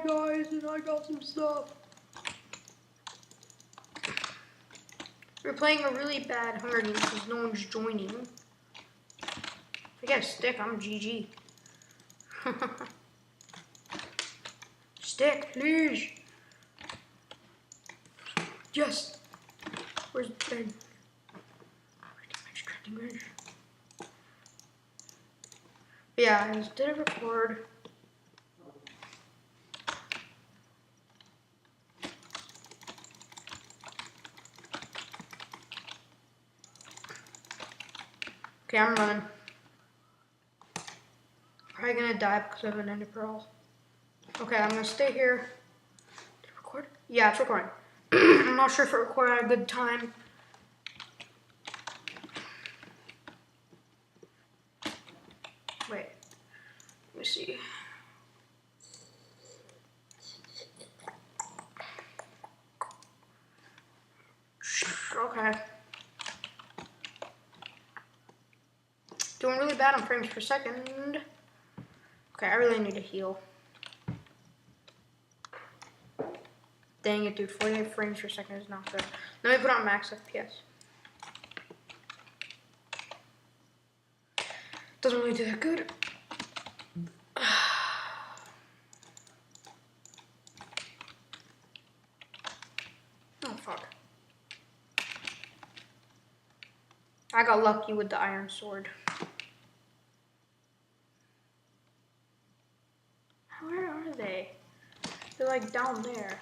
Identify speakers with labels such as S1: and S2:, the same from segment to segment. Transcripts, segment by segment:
S1: Guys, and I got some stuff. We're playing a really bad Hunger Games because no one's joining. If I get a stick, I'm GG. Stick, please. Yes. Where's Ben? Yeah, I just did it record. Okay, I'm running. Probably gonna die because I have an ender pearl. Okay, I'm gonna stay here. Did it record? Yeah, it's recording. I'm not sure if it recorded at a good time. Wait, let me see. Okay. Doing really bad on frames per second. Okay, I really need to heal. Dang it, dude. 48 frames per second is not good. Let me put on max FPS. Doesn't really do that good. Oh, fuck. I got lucky with the iron sword. Where are they? They're like down there.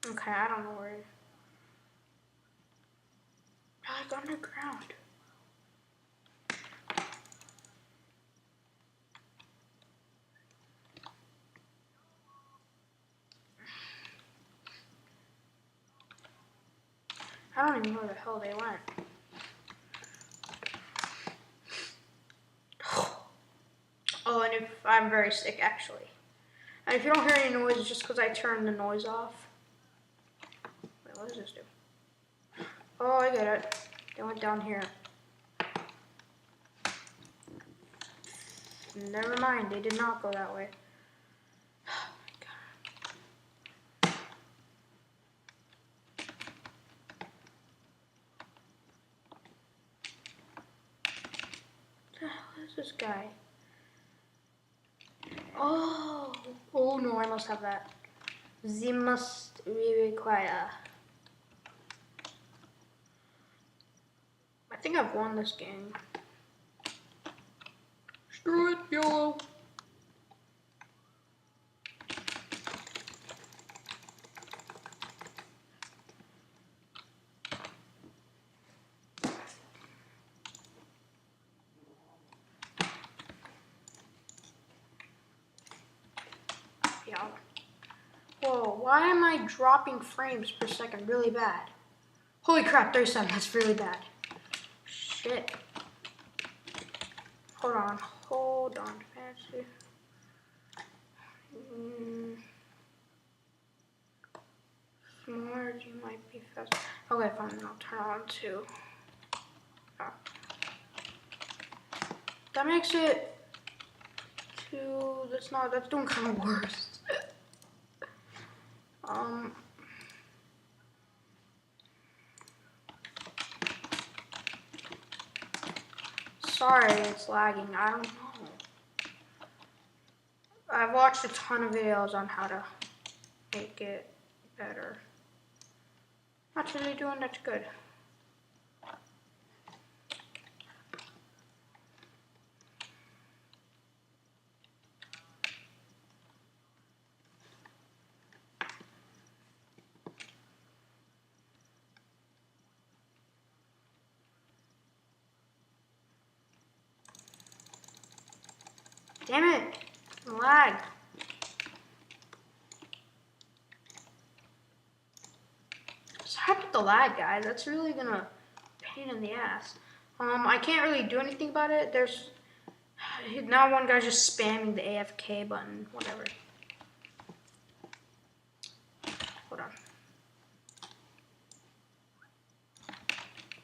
S1: Okay, I don't know where. They're like underground. I don't even know where the hell they went. Oh, and if I'm very sick, actually. And if you don't hear any noise, it's just because I turned the noise off. Wait, what does this do? Oh, I get it. They went down here. Never mind, they did not go that way. Oh my god. What the hell is this guy? Oh, oh no, I must have that. They must require. I think I've won this game. Screw it, YOLO. Yeah. Whoa, why am I dropping frames per second really bad? Holy crap, 37, that's really bad. Shit. Hold on, fancy. Smaller, you might be fast. Okay, fine, then I'll turn on 2. Oh. That makes it 2, that's doing kind of worse. Sorry, it's lagging, I don't know. I've watched a ton of videos on how to make it better. Not really doing that good. Damn it! Lag. Sorry about the lag, guys. That's really gonna pain in the ass. I can't really do anything about it. There's now one guy's just spamming the AFK button. Whatever. Hold on.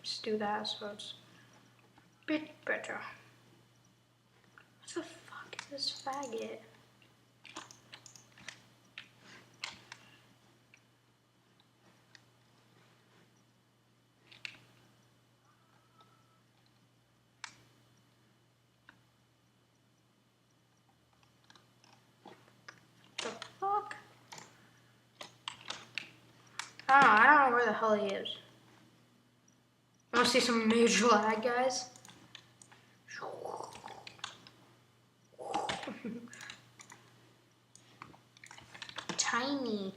S1: just do that so it's a bit better. What the fuck is this faggot? The fuck? I don't know where the hell he is. I want to see some major lag, guys. Tiny.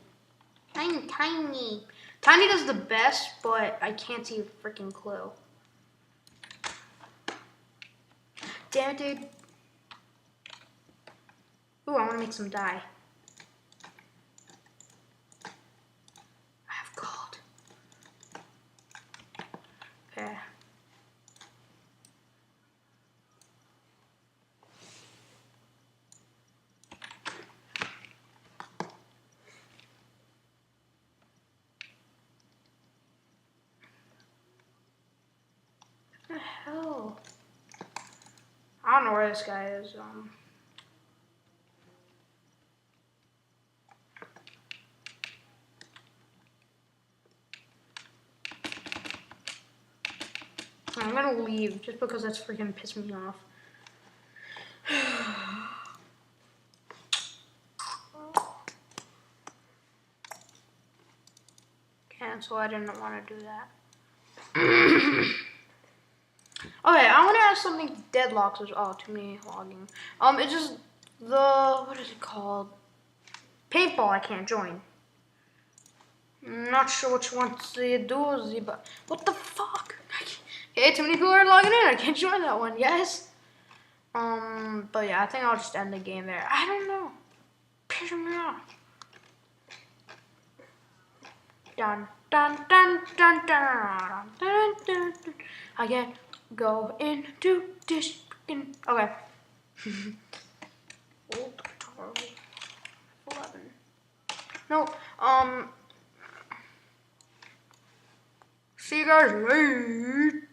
S1: Tiny. Tiny does the best, but I can't see a freaking clue. Damn it, dude. Ooh, I want to make some dye. I have gold. Okay. What the hell? I don't know where this guy is. I'm gonna leave just because that's freaking pissing me off. Cancel, I didn't want to do that. Okay, I want to ask something deadlocks as well to me logging. It's just what is it called? Paintball I can't join. I'm not sure which one to do, but what the fuck? Okay, too many people are logging in. I can't join that one, yes. But yeah, I think I'll just end the game there. I don't know. Pissing me off. Dun dun dun dun dun dun dun dun. I can't go into this freaking. Okay. Old guitar. 11. No. See you guys later.